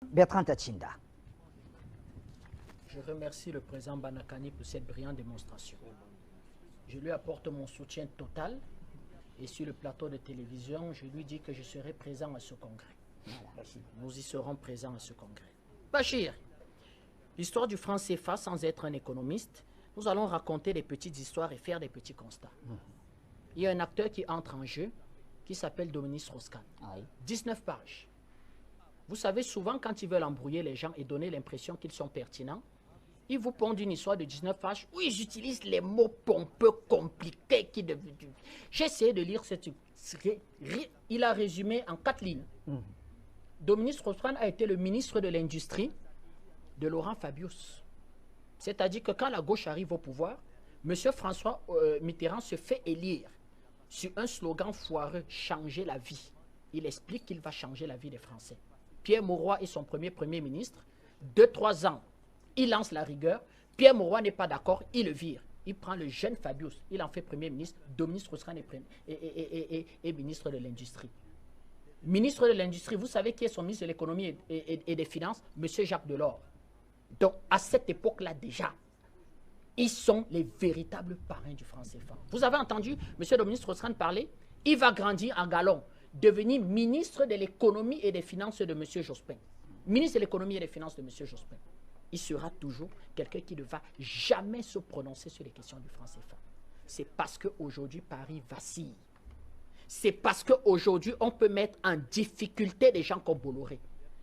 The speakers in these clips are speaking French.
Bertrand Tachinda. Je remercie le président Banakani pour cette brillante démonstration. Je lui apporte mon soutien total et sur le plateau de télévision, je lui dis que je serai présent à ce congrès. Nous y serons présents à ce congrès. Bachir, l'histoire du franc CFA, sans être un économiste, nous allons raconter des petites histoires et faire des petits constats. Il y a un acteur qui entre en jeu qui s'appelle Dominique Strauss-Kahn. 19 pages. Vous savez, souvent, quand ils veulent embrouiller les gens et donner l'impression qu'ils sont pertinents, ils vous pondent une histoire de 19 pages où ils utilisent les mots pompeux, compliqués. J'ai essayé de lire cette... Il a résumé en 4 lignes. Dominique Strauss-Kahn a été le ministre de l'Industrie de Laurent Fabius. C'est-à-dire que quand la gauche arrive au pouvoir, M. François Mitterrand se fait élire sur un slogan foireux, « Changer la vie ». Il explique qu'il va changer la vie des Français. Pierre Mauroy est son premier ministre. 2-3 ans, il lance la rigueur. Pierre Mauroy n'est pas d'accord, il le vire. Il prend le jeune Fabius, il en fait Premier ministre. Dominique Strauss-Kahn est ministre de l'Industrie. Ministre de l'Industrie, vous savez qui est son ministre de l'Économie et des Finances? Monsieur Jacques Delors. Donc, à cette époque-là déjà, ils sont les véritables parrains du franc CFA. Vous avez entendu M. Dominique Strauss-Kahn parler? Il va grandir en galon, devenir ministre de l'Économie et des Finances de M. Jospin. Ministre de l'Économie et des Finances de M. Jospin. Il sera toujours quelqu'un qui ne va jamais se prononcer sur les questions du franc CFA. C'est parce qu'aujourd'hui, Paris vacille. C'est parce qu'aujourd'hui, on peut mettre en difficulté des gens comme Bolloré.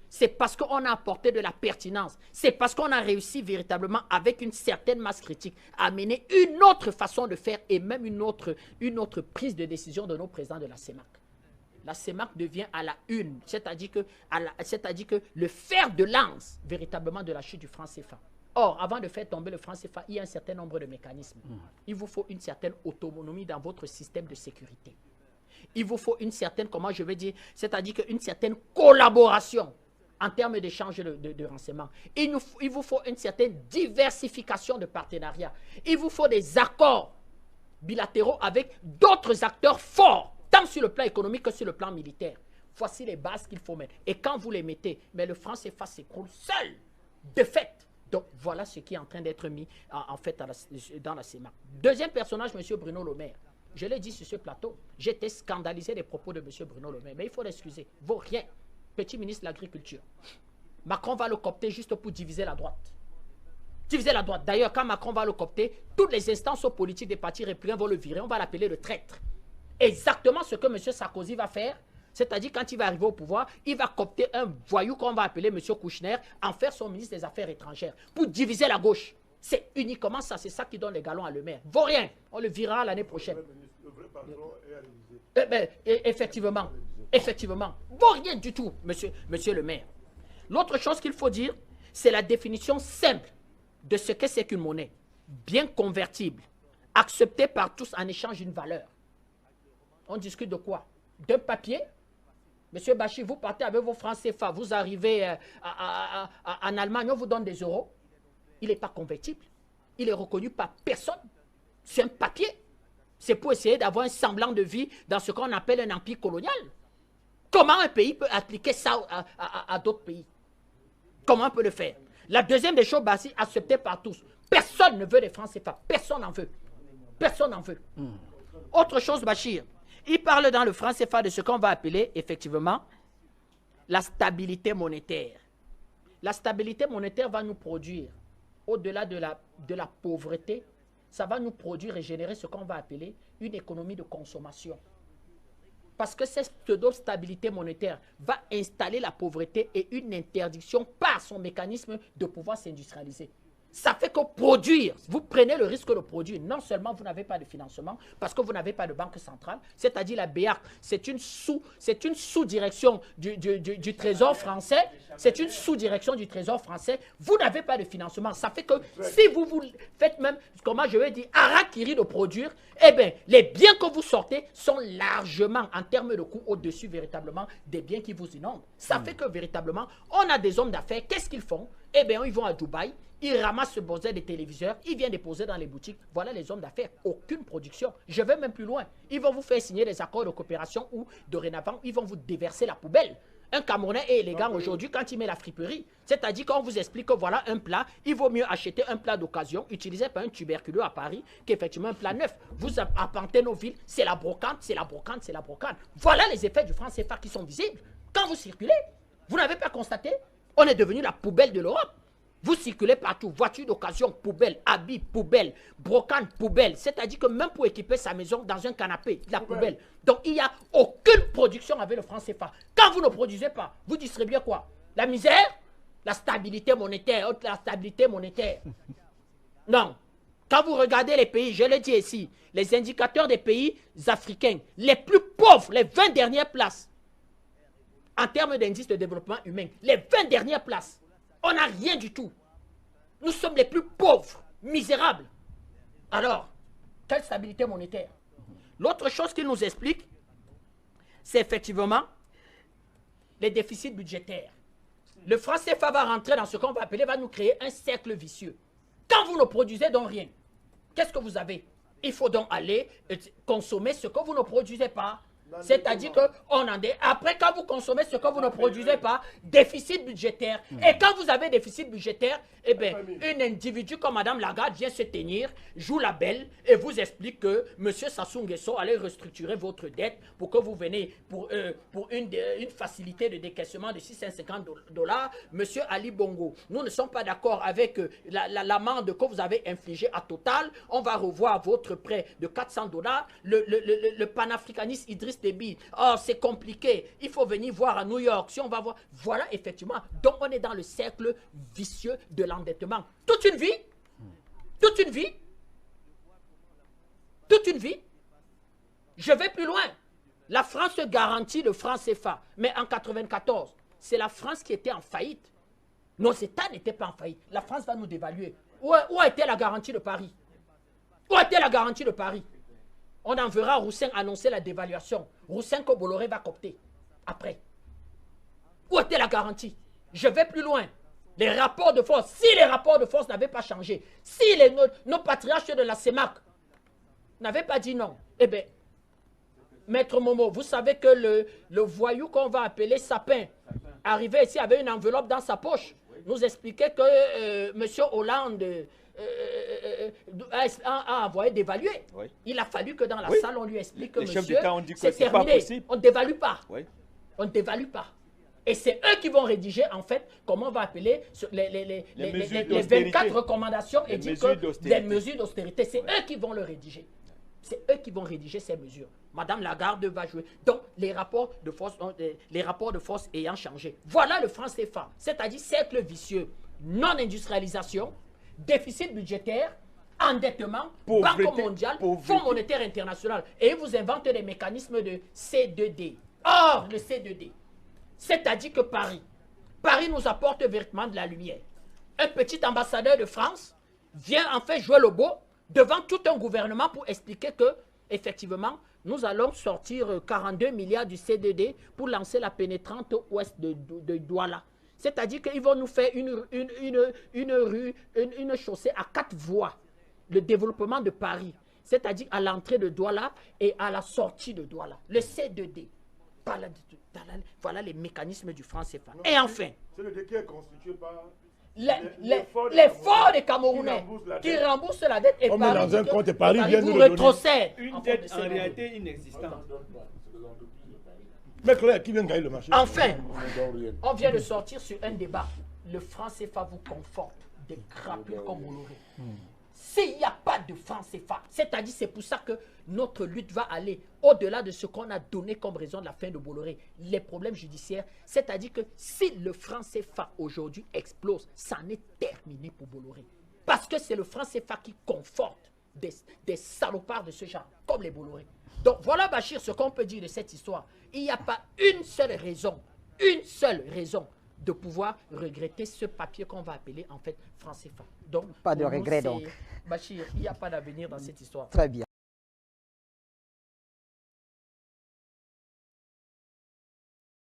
C'est parce qu'on a apporté de la pertinence. C'est parce qu'on a réussi véritablement, avec une certaine masse critique, à amener une autre façon de faire et même une autre prise de décision de nos présidents de la CEMAC. La CEMAC devient à la une, c'est-à-dire que le fer de lance véritablement de la chute du franc CFA. Or, avant de faire tomber le franc CFA, il y a un certain nombre de mécanismes. Il vous faut une certaine autonomie dans votre système de sécurité. Il vous faut une certaine, comment je vais dire, c'est-à-dire qu'une certaine collaboration en termes d'échange de renseignements. Il vous faut une certaine diversification de partenariats. Il vous faut des accords bilatéraux avec d'autres acteurs forts, tant sur le plan économique que sur le plan militaire. Voici les bases qu'il faut mettre. Et quand vous les mettez, mais le franc CFA s'écroule seul, de fait. Donc voilà ce qui est en train d'être mis en fait dans la CEMAC. Deuxième personnage, M. Bruno Le Maire. Je l'ai dit sur ce plateau. J'étais scandalisé des propos de M. Bruno Le Maire. Mais il faut l'excuser. Vaut rien. Petit ministre de l'Agriculture. Macron va le coopter juste pour diviser la droite. Diviser la droite. D'ailleurs, quand Macron va le coopter, toutes les instances politiques des partis républicains vont le virer. On va l'appeler le traître. Exactement ce que M. Sarkozy va faire. C'est-à-dire, quand il va arriver au pouvoir, il va coopter un voyou qu'on va appeler M. Kouchner, en faire son ministre des Affaires étrangères, pour diviser la gauche. C'est uniquement ça. C'est ça qui donne les galons à Le Maire. Vaut rien. On le virera l'année prochaine. Le vrai patron est à l'Élysée. Effectivement. Effectivement. Vaut rien du tout, monsieur le maire. L'autre chose qu'il faut dire, c'est la définition simple de ce que c'est qu'une monnaie. Bien convertible, acceptée par tous en échange d'une valeur. On discute de quoi? D'un papier? Monsieur Bachir, vous partez avec vos francs CFA, vous arrivez en Allemagne, on vous donne des euros. Il n'est pas convertible. Il est reconnu par personne. C'est un papier. C'est pour essayer d'avoir un semblant de vie dans ce qu'on appelle un empire colonial. Comment un pays peut appliquer ça à d'autres pays? Comment on peut le faire? La deuxième des choses basiques, acceptée par tous. Personne ne veut des francs CFA. Personne n'en veut. Personne n'en veut. Autre chose, Bachir. Il parle dans le franc CFA de ce qu'on va appeler, effectivement, la stabilité monétaire. La stabilité monétaire va nous produire, au-delà de la pauvreté, ça va nous produire et générer ce qu'on va appeler une économie de consommation. Parce que cette pseudo-stabilité monétaire va installer la pauvreté et une interdiction par son mécanisme de pouvoir s'industrialiser. Ça fait que produire, vous prenez le risque de produire. Non seulement vous n'avez pas de financement, parce que vous n'avez pas de banque centrale, c'est-à-dire la BEAC, c'est une sous-direction du Trésor français. C'est une sous-direction du Trésor français. Vous n'avez pas de financement. Ça fait que si vous faites même, comment je vais dire, harakiri de produire, eh bien, les biens que vous sortez sont largement, en termes de coût, au-dessus véritablement des biens qui vous inondent. Ça fait que véritablement, on a des hommes d'affaires. Qu'est-ce qu'ils font? Eh bien, ils vont à Dubaï. Ils ramassent ce bordel des téléviseurs, ils viennent déposer dans les boutiques. Voilà les hommes d'affaires. Aucune production. Je vais même plus loin. Ils vont vous faire signer des accords de coopération où, dorénavant, ils vont vous déverser la poubelle. Un Camerounais est élégant aujourd'hui quand il met la friperie. C'est-à-dire qu'on vous explique que voilà un plat, il vaut mieux acheter un plat d'occasion utilisé par un tuberculeux à Paris qu'effectivement un plat neuf. Vous apportez nos villes, c'est la brocante, c'est la brocante, c'est la brocante. Voilà les effets du franc CFA qui sont visibles. Quand vous circulez, vous n'avez pas constaté, on est devenu la poubelle de l'Europe. Vous circulez partout, voiture d'occasion, poubelle, habits, poubelle, brocante, poubelle. C'est-à-dire que même pour équiper sa maison dans un canapé, la poubelle. Donc il n'y a aucune production avec le franc CFA. Quand vous ne produisez pas, vous distribuez quoi? La misère? La stabilité monétaire, la stabilité monétaire. Non. Quand vous regardez les pays, je le dis ici, les indicateurs des pays africains, les plus pauvres, les 20 dernières places, en termes d'indice de développement humain, les 20 dernières places, on n'a rien du tout. Nous sommes les plus pauvres, misérables. Alors, quelle stabilité monétaire? L'autre chose qu'il nous explique, c'est effectivement les déficits budgétaires. Le franc CFA va rentrer dans ce qu'on va appeler, va nous créer un cercle vicieux. Quand vous ne produisez donc rien, qu'est-ce que vous avez? Il faut donc aller consommer ce que vous ne produisez pas. C'est-à-dire qu'on en est. Après, quand vous consommez ce que vous ne produisez pas, déficit budgétaire. Et quand vous avez déficit budgétaire, eh bien, un individu comme Mme Lagarde vient se tenir, joue la belle et vous explique que M. Sassou Nguesso allait restructurer votre dette pour que vous venez pour une facilité de décaissement de 650 $. M. Ali Bongo, nous ne sommes pas d'accord avec l'amende que vous avez infligée à Total. On va revoir votre prêt de 400 $. Le panafricaniste Idriss Déby, oh, c'est compliqué, il faut venir voir à New York, si on va voir, voilà effectivement, donc on est dans le cercle vicieux de l'endettement. Toute une vie, toute une vie, toute une vie, je vais plus loin. La France garantit le franc CFA, mais en 1994, c'est la France qui était en faillite. Nos États n'étaient pas en faillite, la France va nous dévaluer. Où a été la garantie de Paris? Où a été la garantie de Paris? On en verra Roussin annoncer la dévaluation. Roussin que Bolloré va copter. Après. Où était la garantie? Je vais plus loin. Les rapports de force. Si les rapports de force n'avaient pas changé, si nos patriarches de la CEMAC n'avaient pas dit non, eh bien, Maître Momo, vous savez que le voyou qu'on va appeler Sapin, arrivé ici avec une enveloppe dans sa poche, nous expliquait que M. Hollande a envoyé d'évaluer. Oui. Il a fallu que dans la salle, on lui explique que monsieur, c'est terminé. On ne dévalue pas. Oui. On ne dévalue pas. Et c'est eux qui vont rédiger, en fait, comment on va appeler les 24 recommandations et dire que des mesures d'austérité. C'est eux qui vont le rédiger. C'est eux qui vont rédiger ces mesures. Madame Lagarde va jouer. Donc, les rapports de force ayant changé. Voilà le franc CFA. C'est-à-dire cercle vicieux, non-industrialisation, déficit budgétaire, endettement, Banque mondiale, Fonds monétaire international. Et vous inventez des mécanismes de C2D. Or, le C2D, c'est-à-dire que Paris nous apporte véritablement de la lumière. Un petit ambassadeur de France vient en fait jouer le beau devant tout un gouvernement pour expliquer que, effectivement, nous allons sortir 42 milliards du C2D pour lancer la pénétrante ouest de Douala. C'est-à-dire qu'ils vont nous faire une chaussée à 4 voies. Le développement de Paris, c'est-à-dire à l'entrée de Douala et à la sortie de Douala. Le C2D. Voilà les mécanismes du franc CFA. Et enfin, c'est le décret est constitué par les fonds des Camerounais qui remboursent la dette et on met dans un compte et Paris vient nous vous le retrocède. Une dette en réalité inexistante. Mais Claire, qui vient gagner le marché? Enfin, on vient de sortir sur un débat. Le franc CFA vous conforte des crapules comme Bolloré. S'il n'y a pas de franc CFA, c'est-à-dire c'est pour ça que notre lutte va aller au-delà de ce qu'on a donné comme raison de la fin de Bolloré, les problèmes judiciaires, c'est-à-dire que si le franc CFA aujourd'hui explose, ça en est terminé pour Bolloré. Parce que c'est le franc CFA qui conforte des salopards de ce genre, comme les Bolloré. Donc voilà Bachir ce qu'on peut dire de cette histoire. Il n'y a pas une seule raison de pouvoir regretter ce papier qu'on va appeler en fait franc CFA. Donc, pas de regret nous, donc. Bachir, il n'y a pas d'avenir dans cette histoire. Très bien.